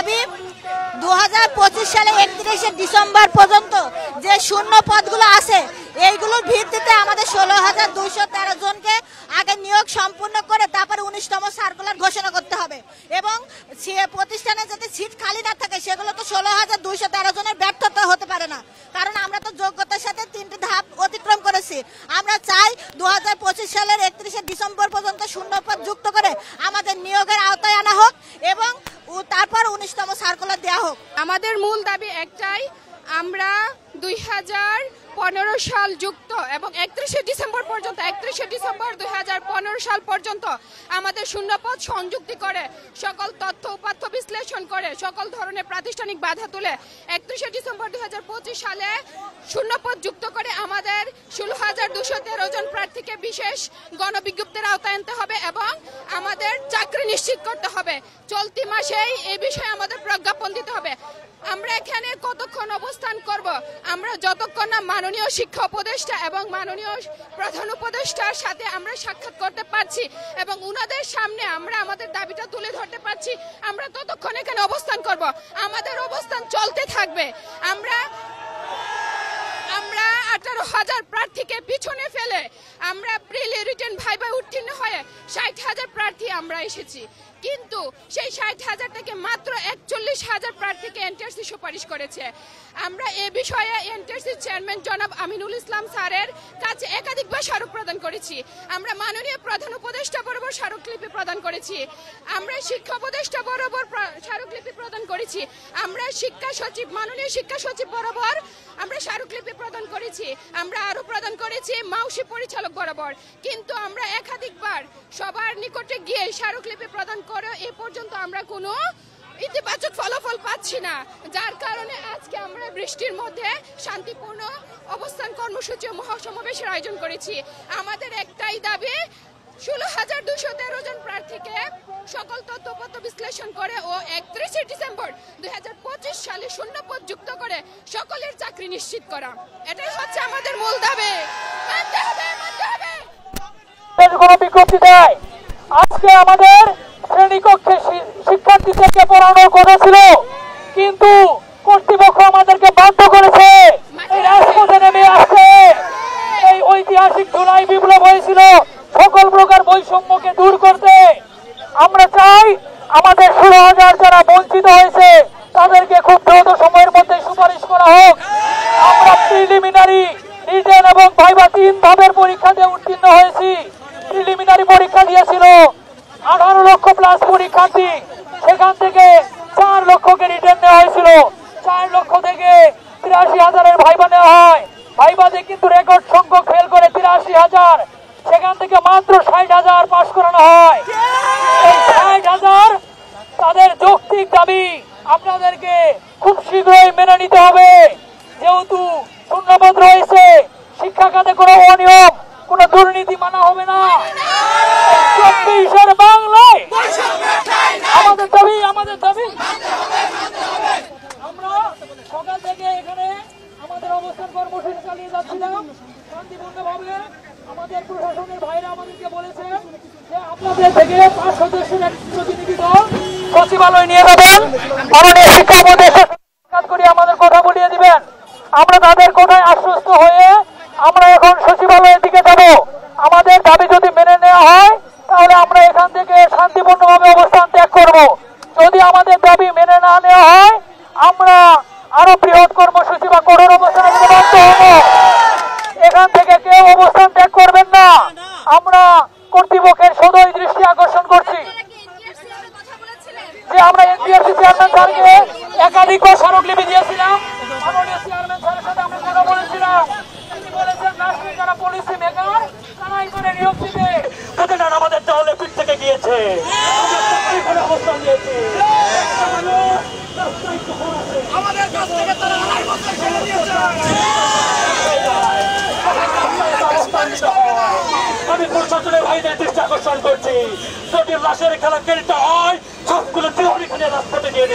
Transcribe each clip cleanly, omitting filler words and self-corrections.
দাবি 2025 সালে 31শে ডিসেম্বর পর্যন্ত যে শূন্য পদগুলো আছে এইগুলোর ভিত্তিতে আমাদের 16,213 জনকে আগে নিয়োগ সম্পূর্ণ করে তারপরে 19তম সার্কুলার ঘোষণা করতে হবে এবং প্রতিষ্ঠানে যদি সিট খালি না থাকে সেগুলো তো 16,213 জনের ব্যর্থতা হতে পারে না, কারণ আমরা তো যোগ্যতার সাথে 3টি ধাপ অতিক্রম করেছি। আমরা চাই 2025 সালের 31শে ডিসেম্বর পর্যন্ত শূন্য পদ যুক্ত করে আমাদের নিয়োগের আওতায় আনা হোক এবং তারপর 19তম সার্কুলার দেওয়া হোক। আমাদের মূল দাবি একটাই, আমরা 2015 সাল যুক্ত এবং 31শে ডিসেম্বর 2015 সাল পর্যন্ত আমাদের শূন্যপদ সংযুক্তি করে সকল তথ্য উপাত্ত বিশ্লেষণ করে সকল ধরনের প্রাতিষ্ঠানিক বাধা তুলে 31শে ডিসেম্বর 2025 সালে শূন্যপদ যুক্ত করে আমাদের 16,213 জন প্রার্থীকে বিশেষ গণবিজ্ঞপ্তির আওতায় আনতে হবে এবং আমাদের চাকরি নিশ্চিত করতে হবে। চলতি মাসেই এই বিষয়ে আমাদের প্রজ্ঞাপন দিতে হবে। আমরা এখানে কতক্ষণ অবস্থান করব? আমরা যতক্ষণ না মাননীয় শিক্ষা উপদেষ্টা এবং মাননীয় প্রধান উপদেষ্টার সাথে আমরা সাক্ষাৎ করতে পারছি এবং উনাদের সামনে আমরা আমাদের দাবিটা তুলে ধরতে পারছি, আমরা ততক্ষণ এখানে অবস্থান করব। আমাদের অবস্থান চলতে থাকবে। আমরা 18,000 প্রার্থীকে পিছনে ফেলে আমরা প্রিলি রিটেন ভাইবা উত্তীর্ণ হয়ে 60,000 প্রার্থী আমরা এসেছি, কিন্তু সেই 60,000 থেকে মাত্র 41,000 প্রার্থীকে এনটিআরসি সুপারিশ করেছে। আমরা এ বিষয়ে এনটিআরসি চেয়ারম্যান জনাব আমিনুল ইসলাম স্যারের কাছে একাধিকবার স্মারক প্রদান করেছি। আমরা মাননীয় প্রধান উপদেষ্টা বরাবর স্মারকলিপি প্রদান করেছি। আমরা শিক্ষা উপদেষ্টা বরাবর স্মারকলিপি প্রদান করেছি। আমরা মাননীয় শিক্ষা সচিব বরাবর আমরা স্মারকলিপি প্রদান করেছি। আমরা আরো প্রদান করেছি মাউসি পরিচালক বরাবর, কিন্তু আমরা একাধিকবার সবার নিকটে গিয়ে স্মারকলিপি প্রদান করে এ পর্যন্ত আমরা কোনো ইতিবাচক ফলাফল পাচ্ছি না, যার কারণে আজকে আমরা বৃষ্টির মধ্যে শান্তিপূর্ণ অবস্থান কর্মসূচি ও মহাসমাবেশের আয়োজন করেছি। আমাদের একটাই দাবি, 16,213 জন প্রার্থীকে সকল তথ্যপত্র বিশ্লেষণ করে ও 31শে ডিসেম্বর 2025 সালে শূন্যপদ যুক্ত করে সকলের চাকরি নিশ্চিত করা, এটাই হচ্ছে আমাদের মূল দাবি। মানতে হবে। কোনো বিজ্ঞপ্তি দেয় আজকে আমাদের শ্রেণীকক্ষে শিক্ষার্থীদেরকে পড়ানোর কথা ছিল, কিন্তু কর্তৃপক্ষ আমাদেরকে বাধ্য করেছে এই রাজপথে নেমে আসছে। এই ঐতিহাসিক জুলাই বিপ্লব হয়েছিল সকল প্রকার বৈষম্যকে দূর করতে। আমরা চাই আমাদের 16,000 যারা বঞ্চিত হয়েছে তাদেরকে খুব দ্রুত সময়ের মধ্যে সুপারিশ করা হোক। আমরা প্রিলিমিনারি, রিটেন এবং ভাইভা 3 ধাপের পরীক্ষা দিয়ে উত্তীর্ণ হয়েছি। প্রিলিমিনারি পরীক্ষা দিয়েছিল 18 লক্ষ প্লাস পরীক্ষার্থী, সেখান থেকে 4 লক্ষকে রিটেন নেওয়া হয়েছিল। 4 লক্ষ থেকে 83,000-এর ভাইভা নেওয়া হয়। ভাইভাতে কিন্তু রেকর্ড সংখ্যক ফেল করে 83,000, সেখান থেকে মাত্র 60,000 পাস করানো হয়। এই 60,000 তাদের যৌক্তিক দাবি আপনাদেরকে খুব শীঘ্রই মেনে নিতে হবে, যেহেতু শূন্যপদ রয়েছে। শিক্ষা খাতে কোনো অনিয়ম, কোনো দুর্নীতি মানা হবে না। 24-এর বাংলায় আমাদের দাবি। আমরা সকাল থেকে এখানে আমাদের অবস্থান কর্মসূচি চালিয়ে যাচ্ছিলাম শান্তিপূর্ণভাবে। আমাদের প্রশাসনের ভাইরা আমাদেরকে বলেছে যে আপনাদের থেকে 5 সদস্যের এক প্রতিনিধি দল সচিবালয় নিয়ে যাবেন, মাননীয় শিক্ষা উপদেষ্টা সাক্ষাৎ করে আমাদের কথা বলিয়ে দিবেন। আমরা তাদের কথায় আশ্বস্ত হয়ে আমরা এখন সচিবালয়ের দিকে যাব। আমাদের দাবি যদি মেনে নেওয়া হয় তাহলে আমরা এখান থেকে শান্তিপূর্ণভাবে অবস্থান ত্যাগ করব। যদি আমাদের দাবি মেনে না নেওয়া হয় আমরা আরো বৃহৎ কর্মসূচি বা কঠোর অবস্থানে বাধ্য হব। এখান থেকে কেউ অবস্থান ত্যাগ করবেন না। আমরা কর্তৃপক্ষের সদয় দৃষ্টি আকর্ষণ করছি যে আমরা এনটিআরসি চেয়ারম্যান স্যারকে একাধিকবার স্মারকলিপি দিয়েছিলাম। মাননীয় চেয়ারম্যান স্যারের সাথে আমরা কথা বলেছিলাম, তিনি বলেছেন রাষ্ট্রের যারা পলিসি মেকার তারা এখানে নিয়োগ দিবে। প্রতিটা আমাদের তাহলে পিঠ থেকে গিয়েছে, অবস্থান দিয়েছে আমাদের কাছ থেকে তারা আমি প্রশাসনের ভাইদের দৃষ্টি আকর্ষণ করছি, যদি লাশের খেলা খেলতে হয় সবগুলো এখানে রাস্তাতে নিয়ে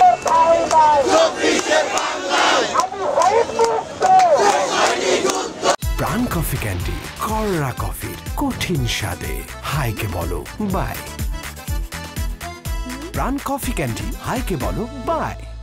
প্রাণ কফি ক্যান্ডি, কররা কফির কঠিন স্বাদে হাইকে বলো বাই। প্রাণ কফি ক্যান্ডি, হাইকে বলো বাই।